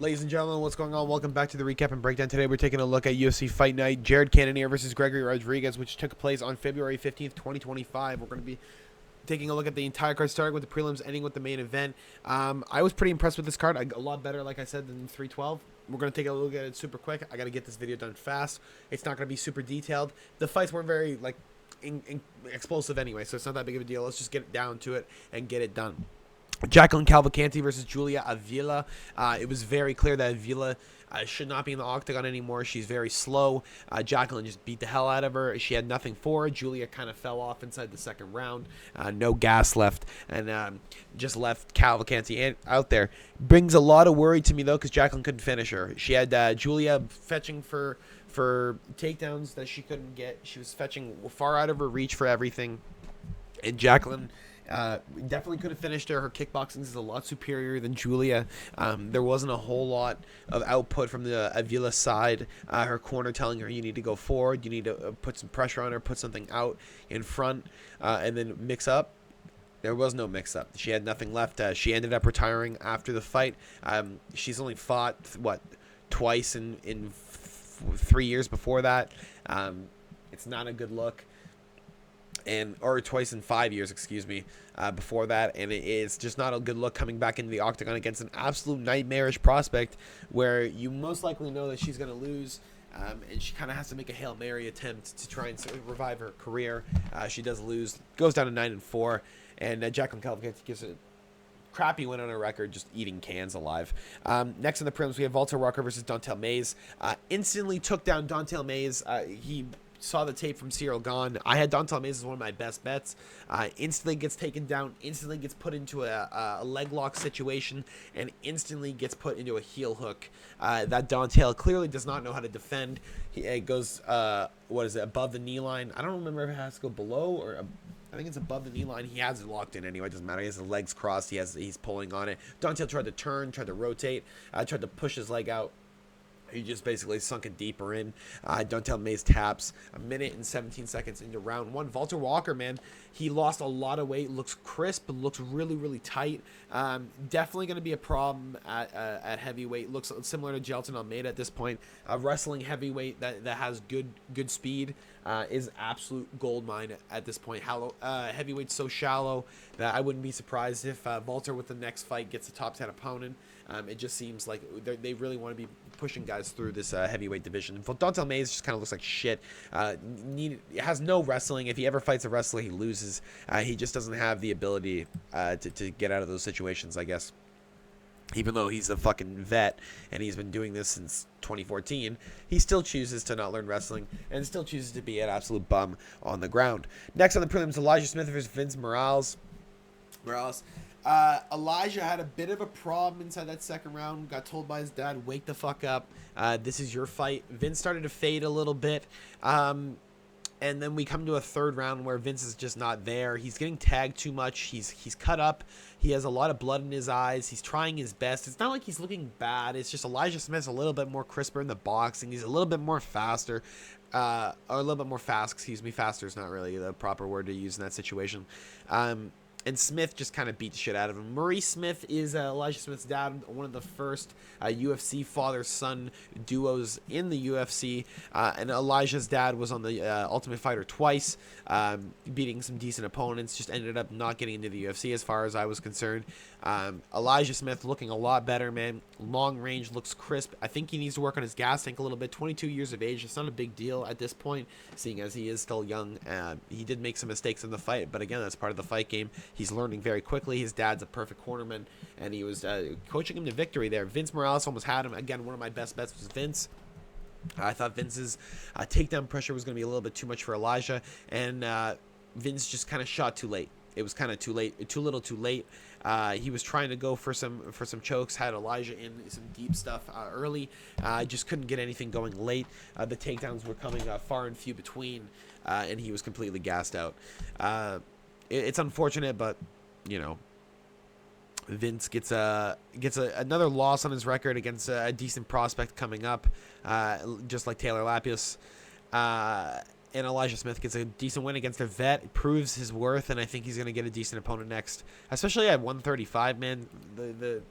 Ladies and gentlemen, what's going on? Welcome back to the recap and breakdown. Today we're taking a look at UFC Fight Night, Cannonier versus Gregory Rodrigues, which took place on February 15th, 2025. We're going to be taking a look at the entire card, starting with the prelims, ending with the main event. I was pretty impressed with this card. A lot better, like I said, than 312. We're going to take a look at it super quick. I got to get this video done fast. It's not going to be super detailed. The fights weren't very, explosive anyway, so it's not that big of a deal. Let's just get down to it and get it done. Jacqueline Cavalcanti versus Julia Avila. It was very clear that Avila should not be in the octagon anymore. She's very slow. Jacqueline just beat the hell out of her. She had nothing for her. Julia kind of fell off inside the second round. No gas left, and just left Cavalcanti out there. Brings a lot of worry to me, though, because Jacqueline couldn't finish her. She had Julia fetching for takedowns that she couldn't get. She was fetching far out of her reach for everything. And Jacqueline definitely could have finished her. Her kickboxing is a lot superior than Julia. There wasn't a whole lot of output from the Avila side. Her corner telling her you need to go forward, you need to put some pressure on her, put something out in front, and then mix up. There was no mix-up. She had nothing left. She ended up retiring after the fight. She's only fought, twice in 3 years before that. It's not a good look. Or twice in 5 years, excuse me, before that, and it's just not a good look coming back into the octagon against an absolute nightmarish prospect where you most likely know that she's going to lose, and she kind of has to make a Hail Mary attempt to try and revive her career. She does lose, goes down to 9-4, and Jacqueline Cavalcanti gives a crappy win on her record, just eating cans alive. Next in the prelims, we have Walter Walker versus Dontel Mays. Instantly took down Dontel Mays. He saw the tape from Cyril Gahn. I had Dontel Mays as one of my best bets. Instantly gets taken down, instantly gets put into a leg lock situation, and instantly gets put into a heel hook. That Dontel clearly does not know how to defend. It goes, above the knee line. I don't remember if it has to go below or I think it's above the knee line. He has it locked in anyway. It doesn't matter. He has the legs crossed. He's pulling on it. Dontel tried to turn, tried to rotate, tried to push his leg out. He just basically sunk it deeper in. Dontel Mays taps 1 minute and 17 seconds into round one. Walter Walker, man, he lost a lot of weight. Looks crisp, but looks really, really tight. Definitely going to be a problem at heavyweight. Looks similar to Gelton Almeida at this point. Wrestling heavyweight that has good speed is absolute gold mine at this point. Heavyweight's so shallow that I wouldn't be surprised if Walter with the next fight gets a top 10 opponent. It just seems like they really want to be pushing guys through this heavyweight division. Dontel Mays just kind of looks like shit. Has no wrestling. If he ever fights a wrestler, he loses. He just doesn't have the ability to get out of those situations, I guess. Even though he's a fucking vet and he's been doing this since 2014, he still chooses to not learn wrestling and still chooses to be an absolute bum on the ground. Next on the prelims, Elijah Smith versus Vince Morales. Elijah had a bit of a problem inside that second round. Got told by his dad, wake the fuck up. This is your fight. Vince started to fade a little bit. And then we come to a third round where Vince is just not there. He's getting tagged too much. He's cut up. He has a lot of blood in his eyes. He's trying his best. It's not like he's looking bad. It's just Elijah Smith's a little bit more crisper in the boxing. He's a little bit more faster. Or a little bit more fast, excuse me. Faster is not really the proper word to use in that situation. And Smith just kind of beat the shit out of him. Maurice Smith is Elijah Smith's dad, one of the first UFC father-son duos in the UFC. And Elijah's dad was on the Ultimate Fighter twice, beating some decent opponents. Just ended up not getting into the UFC as far as I was concerned. Elijah Smith looking a lot better, man. Long range, looks crisp. I think he needs to work on his gas tank a little bit. 22 years of age. It's not a big deal at this point, seeing as he is still young. He did make some mistakes in the fight, but again, that's part of the fight game. He's learning very quickly. His dad's a perfect cornerman, and he was coaching him to victory there. Vince Morales almost had him. Again, one of my best bets was Vince. I thought Vince's takedown pressure was going to be a little bit too much for Elijah, and Vince just kind of shot too late. It was kind of too late, too little, too late. He was trying to go for some chokes, had Elijah in some deep stuff early. Just couldn't get anything going late. The takedowns were coming far and few between, and he was completely gassed out. It's unfortunate, but you know, Vince gets another loss on his record against a decent prospect coming up, just like Taylor Lapis. And Elijah Smith gets a decent win against a vet, proves his worth, and I think he's going to get a decent opponent next. Especially at 135, man. The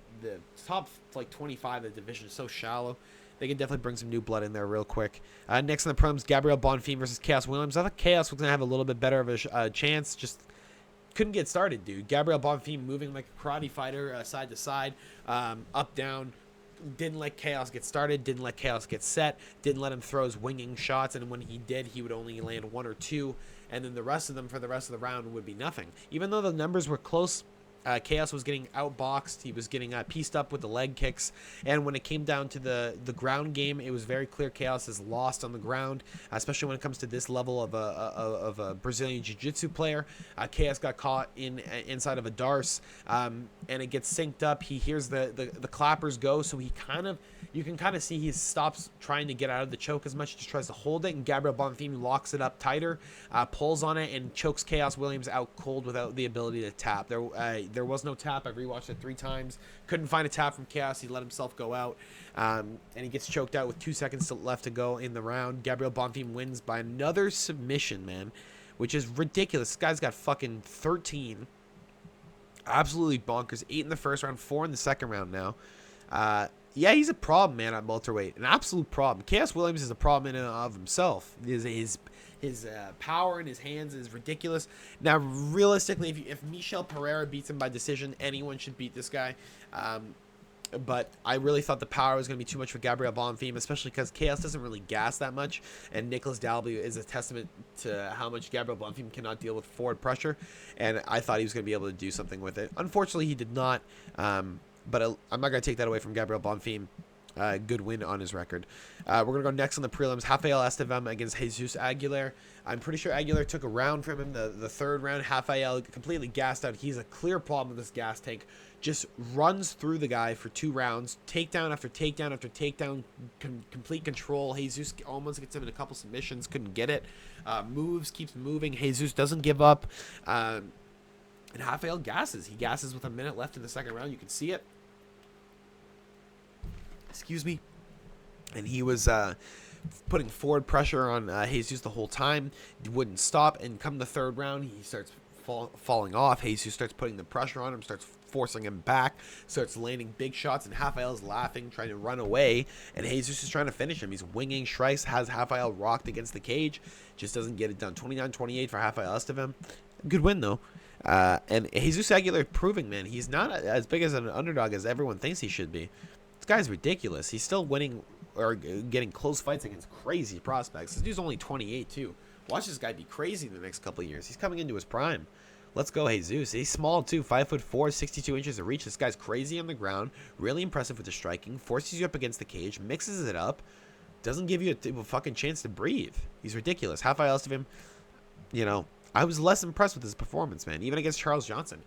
top, like, 25 of the division is so shallow. They can definitely bring some new blood in there real quick. Next in the prelims, Gabriel Bonfim versus Chaos Williams. I thought Chaos was going to have a little bit better of a chance. Just couldn't get started, dude. Gabriel Bonfim moving like a karate fighter, side to side, up, down. Didn't let Chaos get started, didn't let Chaos get set, didn't let him throw his winging shots, and when he did, he would only land 1 or 2, and then the rest of them for the rest of the round would be nothing. Even though the numbers were close, Chaos was getting outboxed. He was getting pieced up with the leg kicks. And when it came down to the ground game, it was very clear Chaos is lost on the ground, especially when it comes to this level of a Brazilian Jiu-Jitsu player. Chaos got caught inside of a Darce, and it gets synced up. He hears the clappers go, so you can kind of see he stops trying to get out of the choke as much, just tries to hold it, and Gabriel Bonfim locks it up tighter, pulls on it, and chokes Chaos Williams out cold without the ability to tap. There was no tap. I rewatched it 3 times. Couldn't find a tap from Chaos. He let himself go out, and he gets choked out with 2 seconds left to go in the round. Gabriel Bonfim wins by another submission, man, which is ridiculous. This guy's got fucking 13. Absolutely bonkers. 8 in the first round, 4 in the second round now. Yeah, he's a problem, man, at welterweight. An absolute problem. Chaos Williams is a problem in and of himself. His power in his hands is ridiculous. Now, realistically, if Michel Pereira beats him by decision, anyone should beat this guy. But I really thought the power was going to be too much for Gabriel Bonfim, especially because Chaos doesn't really gas that much. And Nicholas Dalby is a testament to how much Gabriel Bonfim cannot deal with forward pressure. And I thought he was going to be able to do something with it. Unfortunately, he did not. But I'm not going to take that away from Gabriel Bonfim. Good win on his record. We're going to go next on the prelims. Rafael Estevam against Jesus Aguilar. I'm pretty sure Aguilar took a round from him, the third round. Rafael completely gassed out. He's a clear problem with this gas tank. Just runs through the guy for 2 rounds. Takedown after takedown after takedown. Complete control. Jesus almost gets him in a couple submissions. Couldn't get it. Moves, keeps moving. Jesus doesn't give up. And Rafael gasses. He gasses with a minute left in the second round. You can see it. Excuse me. And he was putting forward pressure on Jesus the whole time. He wouldn't stop. And come the third round, he starts falling off. Jesus starts putting the pressure on him, starts forcing him back, starts landing big shots, and Rafael's laughing, trying to run away. And Jesus is trying to finish him. He's winging. Schreiss has Rafael rocked against the cage. Just doesn't get it done. 29-28 for Rafael Estevam. Good win, though. And Jesus Aguilar proving, man, he's not as big as an underdog as everyone thinks he should be. This guy's ridiculous. He's still winning or getting close fights against crazy prospects. This dude's only 28, too. Watch this guy be crazy in the next couple of years. He's coming into his prime. Let's go, Jesus. He's small, too. 5'4", 62 inches of reach. This guy's crazy on the ground. Really impressive with the striking. Forces you up against the cage. Mixes it up. Doesn't give you a fucking chance to breathe. He's ridiculous. Rafael Estevam, you know, I was less impressed with his performance, man. Even against Charles Johnson.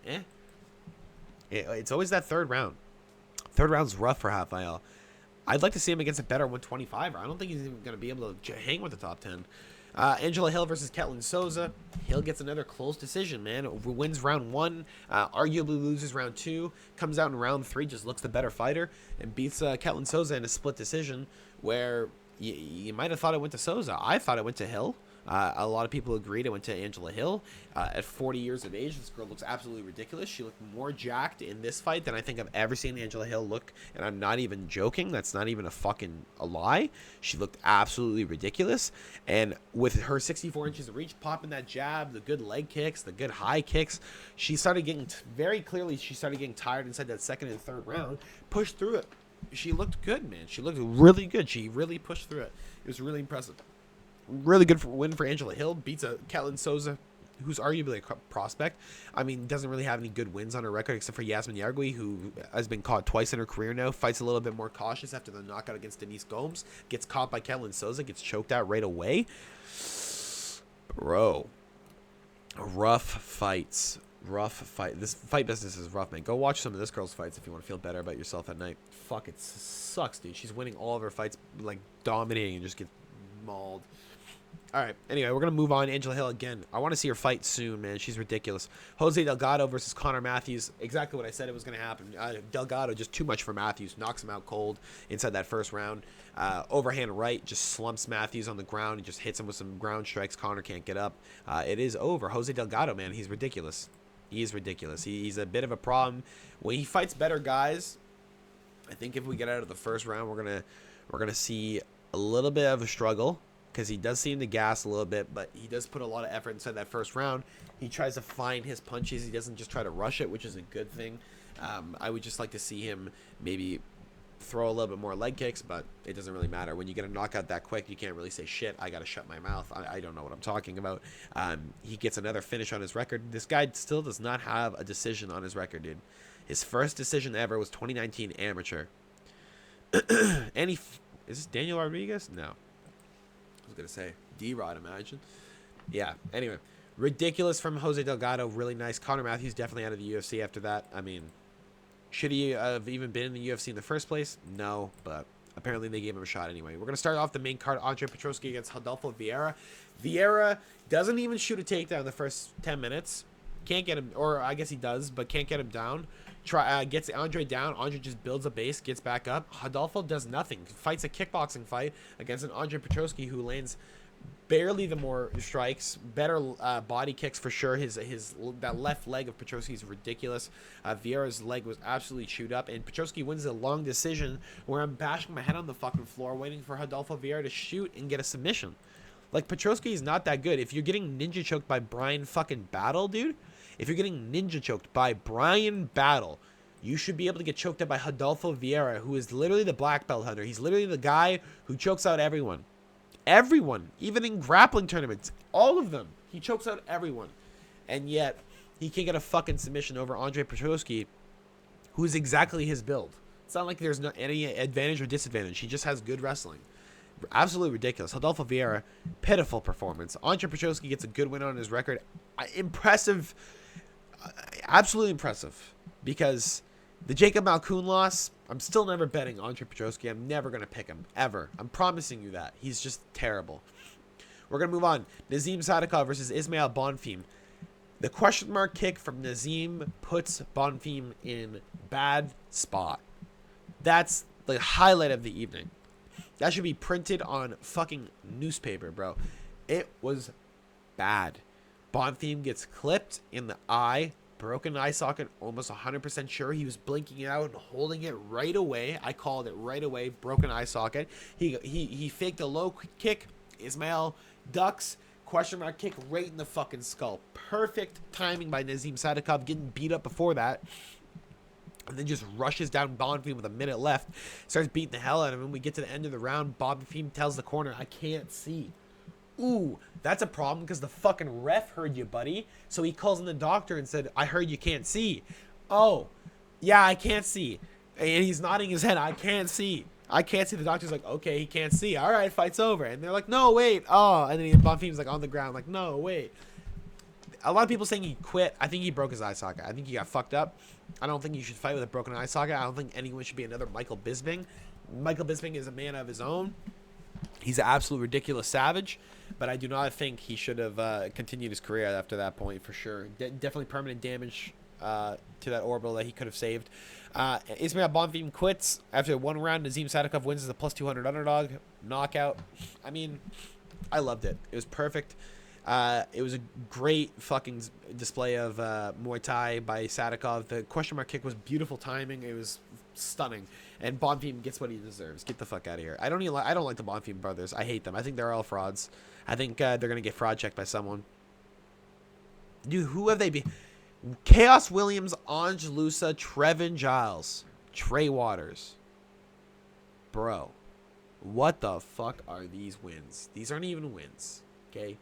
It's always that third round. Third round's rough for Rafael. I'd like to see him against a better 125er. I don't think he's even going to be able to hang with the top 10. Angela Hill versus Ketlin Souza. Hill gets another close decision, man. Wins round 1, arguably loses round 2, comes out in round 3, just looks the better fighter, and beats Ketlin Souza in a split decision where you might have thought it went to Souza. I thought it went to Hill. A lot of people agreed it went to Angela Hill. At 40 years of age, this girl looks absolutely ridiculous. She looked more jacked in this fight than I think I've ever seen Angela Hill look, and I'm not even joking. That's not even a lie. She looked absolutely ridiculous, and with her 64 inches of reach, popping that jab, the good leg kicks, the good high kicks, she started getting, very clearly, she started getting tired inside that second and third round, pushed through it. She looked good, man. She looked really good. She really pushed through it. It was really impressive. Really good win for Angela Hill. Beats a Ketlin Souza, who's arguably a prospect. I mean, doesn't really have any good wins on her record except for Yasmin Yargui, who has been caught twice in her career now. Fights a little bit more cautious after the knockout against Denise Gomes. Gets caught by Ketlin Souza. Gets choked out right away. Bro. Rough fights. Rough fight. This fight business is rough, man. Go watch some of this girl's fights if you want to feel better about yourself at night. Fuck, it sucks, dude. She's winning all of her fights, like, dominating and just gets mauled. All right. Anyway, we're going to move on. Angela Hill again. I want to see her fight soon, man. She's ridiculous. Jose Delgado versus Connor Matthews. Exactly what I said it was going to happen. Delgado, just too much for Matthews. Knocks him out cold inside that first round. Overhand right, just slumps Matthews on the ground and just hits him with some ground strikes. Connor can't get up. It is over. Jose Delgado, man, he's ridiculous. He is ridiculous. He's a bit of a problem. When he fights better guys, I think if we get out of the first round, we're gonna see a little bit of a struggle. Because he does seem to gas a little bit, but he does put a lot of effort inside that first round. He tries to find his punches. He doesn't just try to rush it, which is a good thing. I would just like to see him maybe throw a little bit more leg kicks, but it doesn't really matter. When you get a knockout that quick, you can't really say, shit, I got to shut my mouth. I don't know what I'm talking about. He gets another finish on his record. This guy still does not have a decision on his record, dude. His first decision ever was 2019 amateur. And is this Daniel Rodrigues? No. I was going to say D-Rod, imagine. Yeah, anyway. Ridiculous from Jose Delgado. Really nice. Connor Matthews definitely out of the UFC after that. I mean, should he have even been in the UFC in the first place? No, but apparently they gave him a shot anyway. We're going to start off the main card. Andre Petroski against Rodolfo Vieira. Vieira doesn't even shoot a takedown in the first 10 minutes. Can't get him, or I guess he does, but can't get him down. Gets Andre down. Andre just builds a base, gets back up. Rodolfo does nothing. Fights a kickboxing fight against an Andre Petroski who lands barely the more strikes, better body kicks for sure. That left leg of Petroski is ridiculous. Vieira's leg was absolutely chewed up, and Petroski wins a long decision where I'm bashing my head on the fucking floor waiting for Rodolfo Vieira to shoot and get a submission. Like, Petroski is not that good. If you're getting ninja choked by Brian fucking Battle, dude, if you're getting ninja choked by Brian Battle, you should be able to get choked up by Rodolfo Vieira, who is literally the black belt hunter. He's literally the guy who chokes out everyone. Everyone. Even in grappling tournaments. All of them. He chokes out everyone. And yet, he can't get a fucking submission over Andre Petroski, who is exactly his build. It's not like there's any advantage or disadvantage. He just has good wrestling. Absolutely ridiculous. Rodolfo Vieira, pitiful performance. Andre Petroski gets a good win on his record. Impressive. Absolutely impressive. Because the Jacob Malkoun loss, I'm still never betting Andre Petroski. I'm never going to pick him. Ever. I'm promising you that. He's just terrible. We're going to move on. Nazim Sadikov versus Ismail Bonfim. The question mark kick from Nazim puts Bonfim in bad spot. That's the highlight of the evening. That should be printed on fucking newspaper, bro. It was bad. Bonfim gets clipped in the eye. Broken eye socket. Almost 100% sure. He was blinking it out and holding it right away. I called it right away. Broken eye socket. He faked a low kick. Ismail ducks. Question mark kick right in the fucking skull. Perfect timing by Nazim Sadikov. Getting beat up before that. And then just rushes down Bonfim with a minute left. Starts beating the hell out of him. We get to the end of the round. Bonfim tells the corner, I can't see. Ooh, that's a problem because the fucking ref heard you, buddy. So he calls in the doctor and said, I heard you can't see. Oh, yeah, I can't see. And he's nodding his head, I can't see. I can't see. The doctor's like, okay, he can't see. All right, fight's over. And they're like, no, wait. Oh, and then Bonfim's like on the ground, like, no, wait. A lot of people saying he quit. I think he broke his eye socket. I think he got fucked up. I don't think you should fight with a broken eye socket. I don't think anyone should be another Michael Bisping. Michael Bisping is a man of his own. He's an absolute ridiculous savage, but I do not think he should have continued his career after that point for sure. Definitely permanent damage to that orbital that he could have saved. Ismail Bonfim quits after one round. Nazim Sadikov wins as a plus 200 underdog. Knockout. I mean, I loved it. It was perfect. It was a great fucking display of Muay Thai by Sadikov. The question mark kick was beautiful timing. It was stunning. And Bonfim gets what he deserves. Get the fuck out of here. I don't like the Bonfim brothers. I hate them. I think they're all frauds. I think they're going to get fraud checked by someone. Dude, who have they been? Chaos Williams, Ange Lusa, Trevin Giles, Trey Waters. Bro, what the fuck are these wins? These aren't even wins. Okay?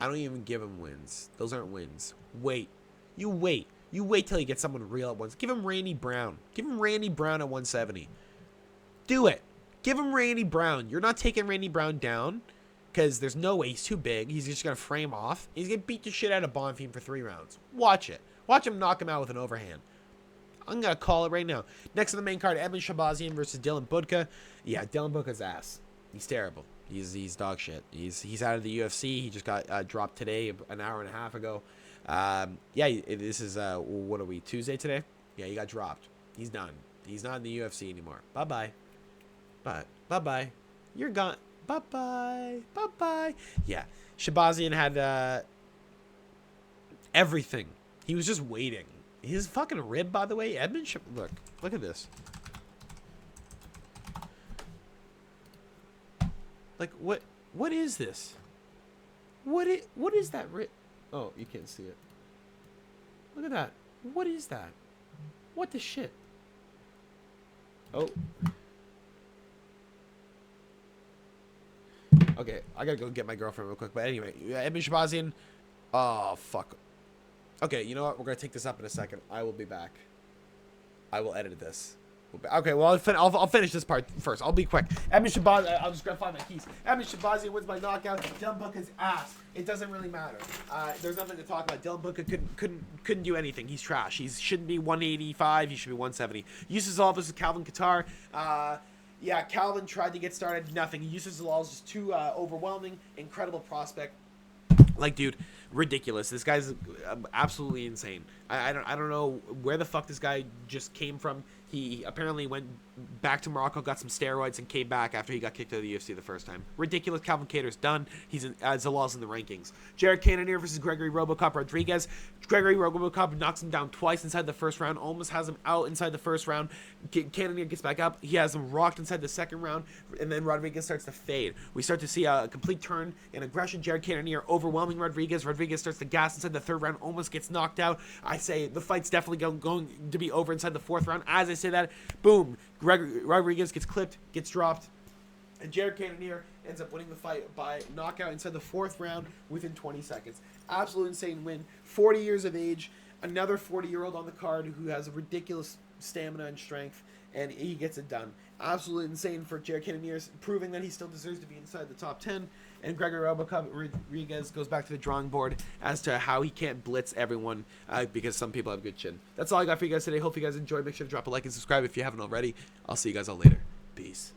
I don't even give him wins. Those aren't wins. Wait. You wait. You wait till you get someone real at once. Give him Randy Brown. Give him Randy Brown at 170. Do it. Give him Randy Brown. You're not taking Randy Brown down because there's no way. He's too big. He's just going to frame off. He's going to beat the shit out of Bonfim for 3 rounds. Watch it. Watch him knock him out with an overhand. I'm going to call it right now. Next on the main card, Edmund Shabazian versus Dylan Budka. Yeah, Dylan Budka's ass. He's terrible. He's dog shit. He's out of the UFC. He just got dropped today, an hour and a half ago. Yeah, this is what are we, Tuesday today? Yeah, he got dropped. He's done. He's not in the UFC anymore. Bye bye. Bye bye. You're gone. Bye bye. Bye bye. Yeah, Shabazian had everything. He was just waiting. His fucking rib, by the way, Edmund. Look at this. Like what is this? What is that rib? Oh, you can't see it. Look at that. What is that? What the shit? Oh. Okay, I gotta go get my girlfriend real quick. But anyway, Edmund Shabazian. Oh, fuck. Okay, you know what? We're gonna take this up in a second. I will be back. I will edit this. Okay, well, I'll finish this part first. I'll be quick. Edmund Shabazian, I'll just find my keys. Edmund Shabazian wins by knockout. Dylan Booker's ass. It doesn't really matter. There's nothing to talk about. Dylan Booker couldn't do anything. He's trash. He shouldn't be 185. He should be 170. Yusuf Zalal versus Calvin Kattar. Yeah, Calvin tried to get started. Nothing. Yusuf Zalal is just too overwhelming. Incredible prospect. Like, dude, ridiculous. This guy's absolutely insane. I don't know where the fuck this guy just came from. He apparently went back to Morocco, got some steroids, and came back after he got kicked out of the UFC the first time. Ridiculous. Calvin Kattar's done. He's Zalal's in the rankings. Jared Cannonier versus Gregory Robocop Rodrigues. Gregory Robocop knocks him down twice inside the first round, almost has him out inside the first round. Cannonier gets back up. He has him rocked inside the second round, and then Rodrigues starts to fade. We start to see a complete turn in aggression. Jared Cannonier overwhelming Rodrigues. Rodrigues starts to gas inside the third round, almost gets knocked out. I say the fight's definitely going to be over inside the fourth round. As I say that, boom, Rodrigues gets clipped, gets dropped, and Jared Cannonier ends up winning the fight by knockout inside the fourth round within 20 seconds. Absolute insane win. 40 years of age, another 40-year-old on the card who has a ridiculous stamina and strength, and he gets it done. Absolutely insane for Jared Cannonier, proving that he still deserves to be inside the top 10. And Gregory Robocop Rodrigues goes back to the drawing board as to how he can't blitz everyone because some people have good chin. That's all I got for you guys today. Hope you guys enjoyed. Make sure to drop a like and subscribe if you haven't already. I'll see you guys all later. Peace.